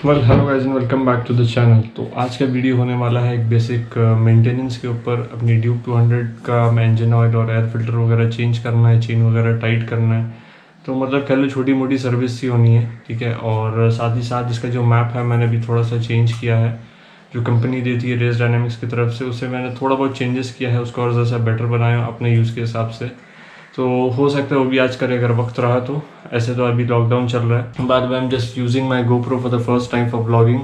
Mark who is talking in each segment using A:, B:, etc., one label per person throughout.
A: Hello guys and welcome back to the channel. तो आज का वीडियो होने वाला है एक बेसिक मेंटेनेंस के ऊपर। अपनी ड्यूक 200 का इंजन ऑयल और एयर फिल्टर वगैरह चेंज करना है, चेन वगैरह टाइट करना है। तो मतलब कह लो छोटी मोटी सर्विस सी होनी है, ठीक है। और साथ ही साथ इसका जो मैप है मैंने भी थोड़ा सा चेंज किया है। जो कंपनी देती है रेस डायनामिक्स की तरफ से, उससे मैंने थोड़ा बहुत चेंजेस किया है, उसको और ज़्यादा बेटर बनाया अपने यूज़ के हिसाब से। तो हो सकता है वो भी आज करे अगर वक्त रहा तो। ऐसे तो अभी लॉकडाउन चल रहा है। बाद में I am just using my GoPro for the first time for blogging.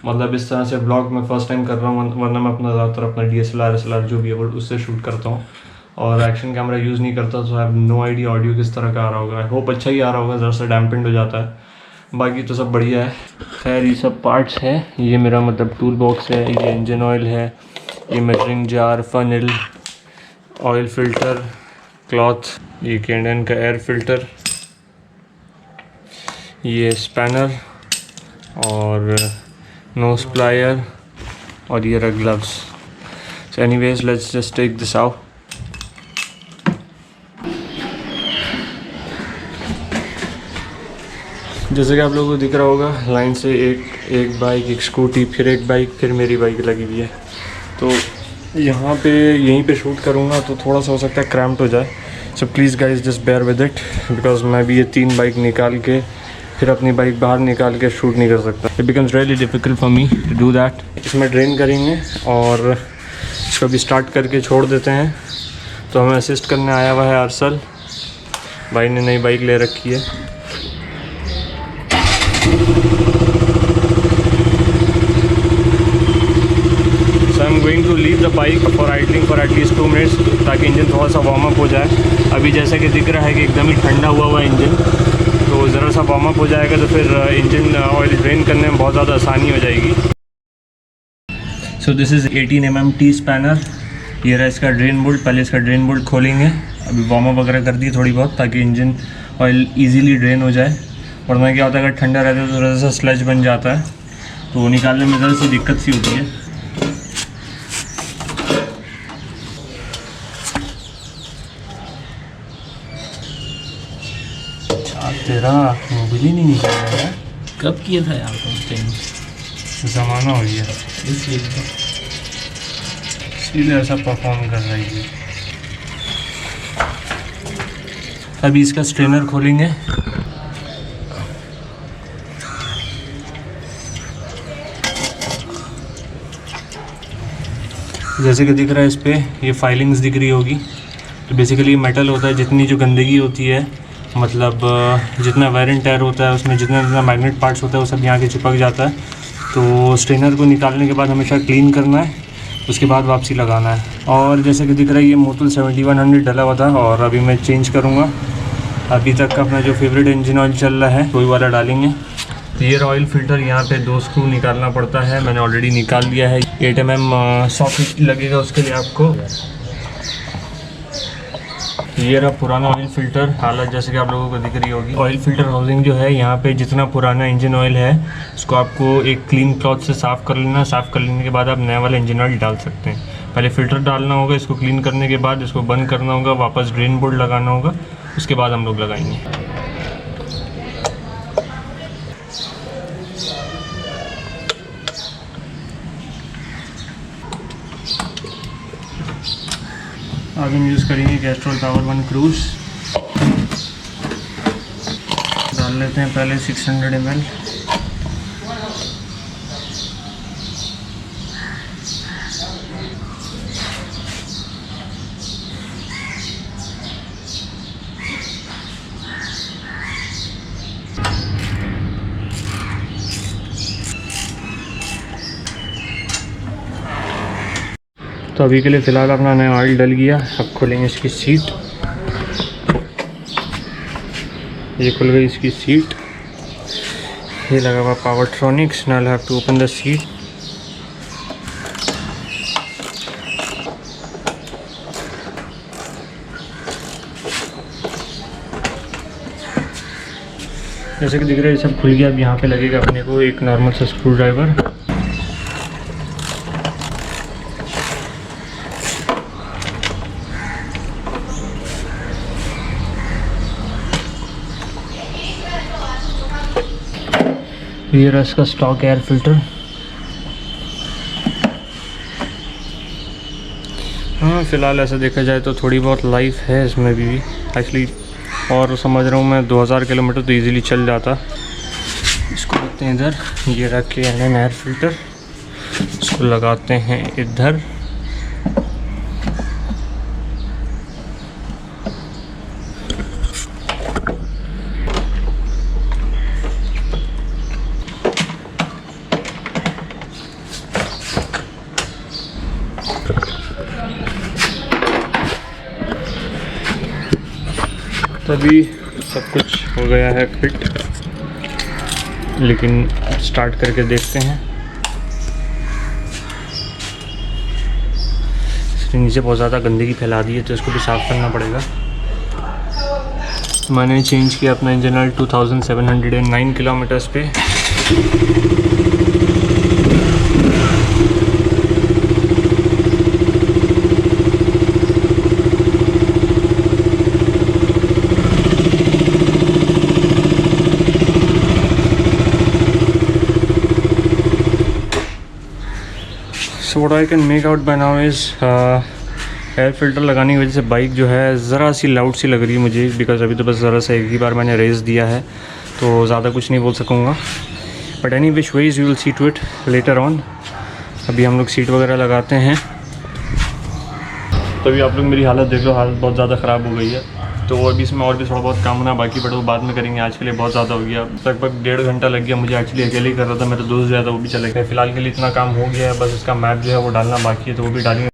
A: मतलब इस तरह से ब्लॉग मैं फर्स्ट टाइम कर रहा हूँ, वरना मैं अपना ज़्यादातर अपना DSLR SLR जो भी है वो उससे शूट करता हूँ और एक्शन कैमरा यूज़ नहीं करता। तो I have no idea audio किस तरह का आ रहा होगा। आई होप अच्छा ही आ रहा होगा, ज़रा सा डैम्पेंड हो जाता है। बाकी तो सब बढ़िया है। खैर ये सब पार्ट्स हैं। ये मेरा मतलब टूल बॉक्स है, ये इंजन ऑयल है, ये measuring jar, funnel, oil filter, cloth, ये कैंडन का एयर फिल्टर, ये स्पैनर और नोज प्लायर और ये रहा gloves. So anyways let's just take this out. जैसे कि आप लोगों को दिख रहा होगा लाइन से एक बाइक, एक स्कूटी, फिर एक बाइक, फिर मेरी बाइक लगी हुई है। तो यहाँ पे यहीं पे शूट करूँगा तो थोड़ा सा हो सकता है क्रैम्प्ड हो जाए। So please guys just bear with it, because मैं भी ये 3 बाइक निकाल के फिर अपनी बाइक बाहर निकाल के शूट नहीं कर सकता। It becomes really difficult for me to do that. इसमें ड्रेन करेंगे और इसको भी स्टार्ट करके छोड़ देते हैं। तो हमें असिस्ट करने आया हुआ है अरसल भाई ने, नई बाइक ले रखी है। So I'm going to leave the bike for idling for at least 2 minutes ताकि इंजन थोड़ा सा वार्म अप हो जाए। अभी जैसा कि दिख रहा है कि एकदम ही ठंडा हुआ इंजन, तो ज़रा सा वार्म अप हो जाएगा तो फिर इंजन ऑयल ड्रेन करने में बहुत ज़्यादा आसानी हो जाएगी। So this is 18 mm T spanner. ये रहा इसका ड्रेन बोल्ट। पहले इसका ड्रेन बोल्ट खोलेंगे। अभी वार्म अप वगैरह कर दिए थोड़ी बहुत ताकि इंजन ऑयल ईजीली ड्रेन हो जाए। वरना क्या होता है अगर ठंडा रहता है तो थोड़ा सा स्लज बन जाता है, तो निकालने में ज़रा सी दिक्कत सी होती है। तेरा मोबाइल ही नहीं निकल रहा है।
B: कब किया था यार टाइम?
A: ज़माना हो गया
B: इसलिए
A: ऐसा परफॉर्म कर रही है। अभी इसका स्ट्रेनर खोलेंगे। जैसे कि दिख रहा है इस पे ये फाइलिंग्स दिख रही होगी। तो बेसिकली मेटल होता है, जितनी जो गंदगी होती है, मतलब जितना वेयर एंड टेयर होता है उसमें जितना मैग्नेट पार्ट्स होता है वो सब यहाँ के चिपक जाता है। तो स्ट्रेनर को निकालने के बाद हमेशा क्लीन करना है, उसके बाद वापसी लगाना है। और जैसे कि दिख रहा है ये मोटल 7100 डला हुआ था और अभी मैं चेंज करूँगा। अभी तक का अपना जो फेवरेट इंजन ऑयल चल रहा है वही वाला डालेंगे। तो ये ऑयल फिल्टर, यहाँ पे 2 स्क्रू निकालना पड़ता है, मैंने ऑलरेडी निकाल लिया है। 8 mm सॉकेट लगेगा उसके लिए आपको। ये रहा पुराना ऑयल फिल्टर। हालत जैसे कि आप लोगों को दिख रही होगी। ऑयल फिल्टर हाउसिंग जो है, यहाँ पे जितना पुराना इंजन ऑयल है उसको आपको एक क्लीन क्लॉथ से साफ़ कर लेना। साफ़ कर लेने के बाद आप नया वाला इंजन ऑयल डाल सकते हैं। पहले फ़िल्टर डालना होगा, इसको क्लीन करने के बाद इसको बंद करना होगा, वापस ड्रेन बोर्ड लगाना होगा, उसके बाद हम लोग लगाएंगे। आगे हम यूज़ करेंगे कैस्ट्रॉल पावर 1 क्रूज़। डाल लेते हैं पहले 600 ml। तो अभी के लिए फ़िलहाल अपना नया ऑयल डल गया। अब खोलेंगे इसकी सीट। ये खुल गई इसकी सीट। ये लगा हुआ Powertronics. Now I have to open the seat. जैसे कि दिख रहा है सब खुल गया। अब यहाँ पे लगेगा अपने को एक नॉर्मल सा स्क्रू ड्राइवर। ये रहा इसका स्टॉक एयर फिल्टर। हाँ फ़िलहाल ऐसा देखा जाए तो थोड़ी बहुत लाइफ है इसमें भी एक्चुअली, और समझ रहा हूँ मैं 2000 किलोमीटर तो इजीली चल जाता। इसको रखते हैं इधर, ये रख के एयर फिल्टर, इसको लगाते हैं इधर। तभी सब कुछ हो गया है फिट, लेकिन स्टार्ट करके देखते हैं। इसके नीचे बहुत ज़्यादा गंदगी फैला दी है तो इसको भी साफ़ करना पड़ेगा। मैंने चेंज किया अपना इंजन ऑयल 2709 किलोमीटर्स पे। So what I can make out by now is air filter लगाने की वजह से बाइक जो है ज़रा सी लाउड सी लग रही है मुझे, बिकॉज़ अभी तो बस ज़रा सा एक ही बार मैंने रेस दिया है तो ज़्यादा कुछ नहीं बोल सकूँगा। But any which ways you will see to it later on. अभी हम लोग सीट वगैरह लगाते हैं। तो अभी आप लोग मेरी हालत देख लो, हालत बहुत ज़्यादा ख़राब हो गई है। तो अभी इसमें और भी थोड़ा बहुत काम होना बाकी, बट वो बाद में करेंगे। आज के लिए बहुत ज़्यादा हो गया, लगभग 1.5 घंटा लग गया मुझे। एक्चुअली अकेले ही कर रहा था, मेरे दोस्त जो है वो भी चले गए। फिलहाल के लिए इतना काम हो गया है, बस इसका मैप जो है वो डालना बाकी है, तो वो भी डालेंगे।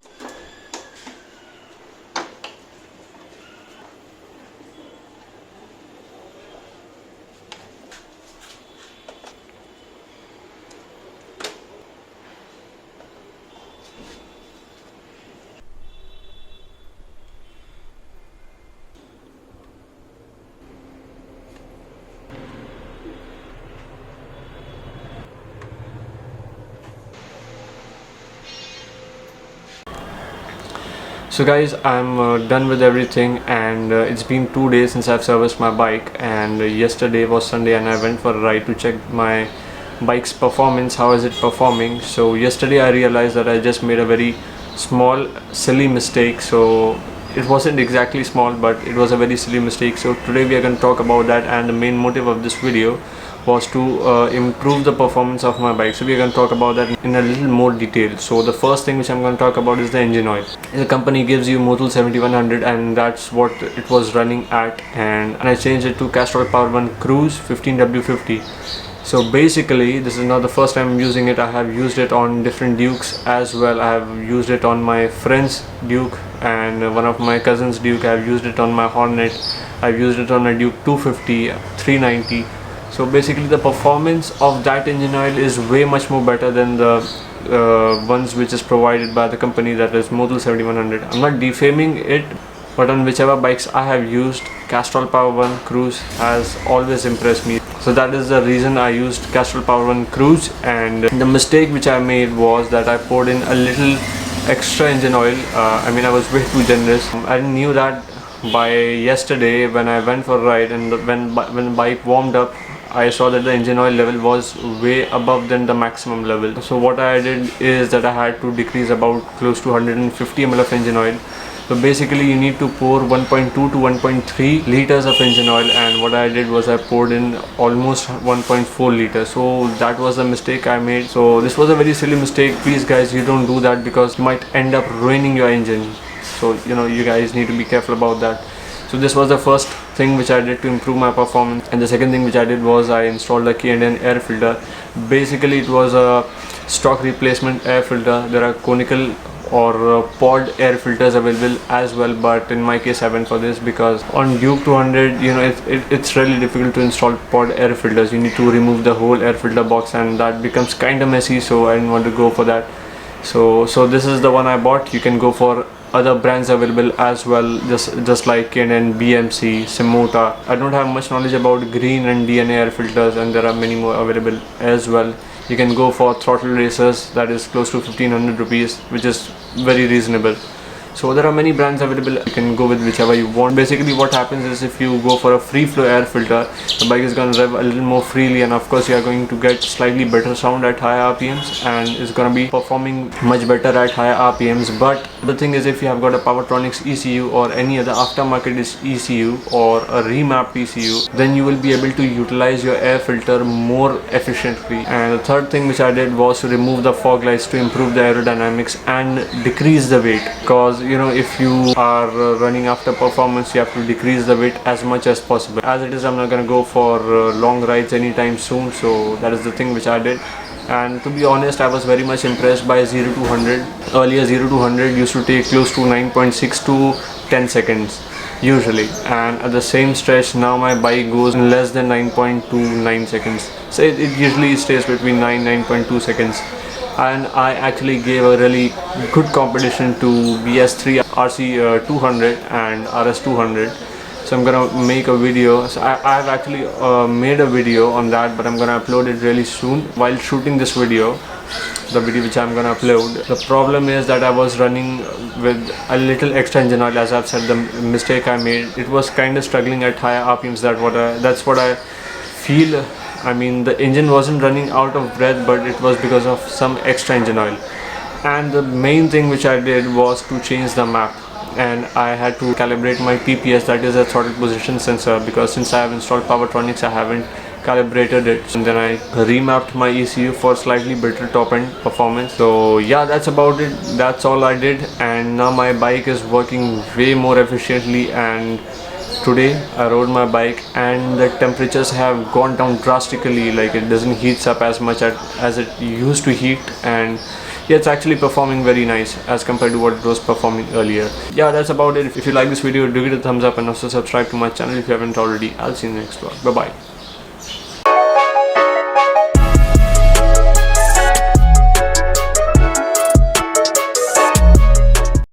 A: So guys, I'm done with everything, and it's been 2 days since I've serviced my bike, and yesterday was Sunday and I went for a ride to check my bike's performance. How is it performing? So yesterday I realized that I just made a very small silly mistake. So it wasn't exactly small, but it was a very silly mistake. So today we are going to talk about that, and the main motive of this video was to improve the performance of my bike. So we are going to talk about that in a little more detail. So the first thing which I'm going to talk about is the engine oil. The company gives you Motul 7100, and that's what it was running at, and I changed it to Castrol Power One Cruise 15W50. So basically this is not the first time I'm using it. I have used it on different Dukes as well. I have used it on my friend's Duke and one of my cousin's Duke. I have used it on my Hornet. I've used it on a Duke 250, 390. So basically the performance of that engine oil is way much more better than the ones which is provided by the company, that is Motul 7100. I'm not defaming it, but on whichever bikes I have used, Castrol Power One Cruise has always impressed me. So that is the reason I used Castrol Power One Cruise. And the mistake which I made was that I poured in a little extra engine oil. I mean, I was way too generous. I knew that by yesterday when I went for a ride, and when the bike warmed up, I saw that the engine oil level was way above than the maximum level. So what I did is that I had to decrease about close to 150 ml of engine oil. So basically you need to pour 1.2 to 1.3 liters of engine oil, and what I did was I poured in almost 1.4 liters. So that was the mistake I made. So this was a very silly mistake. Please guys, you don't do that, because you might end up ruining your engine. So you guys need to be careful about that. So this was the first thing which I did to improve my performance, and the second thing which I did was I installed a K&N air filter. Basically it was a stock replacement air filter. There are conical or pod air filters available as well, but in my case I went for this because on Duke 200 it's really difficult to install pod air filters. You need to remove the whole air filter box, and that becomes kind of messy, so I didn't want to go for that. So this is the one I bought. You can go for other brands available as well, just like K&N, BMC, Simota. I don't have much knowledge about Green and DNA air filters, and there are many more available as well. You can go for Throttle Racers, that is close to 1500 rupees, which is very reasonable. So there are many brands available. You can go with whichever you want. Basically what happens is if you go for a free flow air filter, the bike is going to rev a little more freely, and of course you are going to get slightly better sound at higher RPMs, and it's going to be performing much better at higher RPMs. But the thing is, if you have got a Powertronics ECU or any other aftermarket ECU or a remapped ECU, then you will be able to utilize your air filter more efficiently. And the third thing which I did was to remove the fog lights to improve the aerodynamics and decrease the weight, because you know, if you are running after performance, you have to decrease the weight as much as possible. As it is, I'm not gonna go for long rides anytime soon, so that is the thing which I did. And to be honest, I was very much impressed by 0 to 100. Earlier 0 to 100 used to take close to 9.6 to 10 seconds usually, and at the same stretch now my bike goes in less than 9.29 seconds. So it usually stays between 9.2 seconds. And I actually gave a really good competition to BS3 RC 200 and RS 200. So I'm gonna make a video. So I've actually made a video on that, but I'm gonna upload it really soon. While shooting this video, the video which I'm gonna upload, the problem is that I was running with a little extra engine oil. As I've said, the mistake I made, it was kind of struggling at higher RPMs. That's what I feel. I mean, the engine wasn't running out of breath, but it was because of some extra engine oil. And the main thing which I did was to change the map, and I had to calibrate my TPS, that is a throttle position sensor, because since I have installed Powertronics, I haven't calibrated it. And then I remapped my ECU for slightly better top end performance. So yeah, that's about it. That's all I did, and now my bike is working way more efficiently. And today I rode my bike and the temperatures have gone down drastically. Like, it doesn't heat up as much as it used to heat, and yeah, it's actually performing very nice as compared to what it was performing earlier. Yeah, that's about it. If you like this video, do give it a thumbs up and also subscribe to my channel if you haven't already. I'll see you in the next vlog. Bye bye.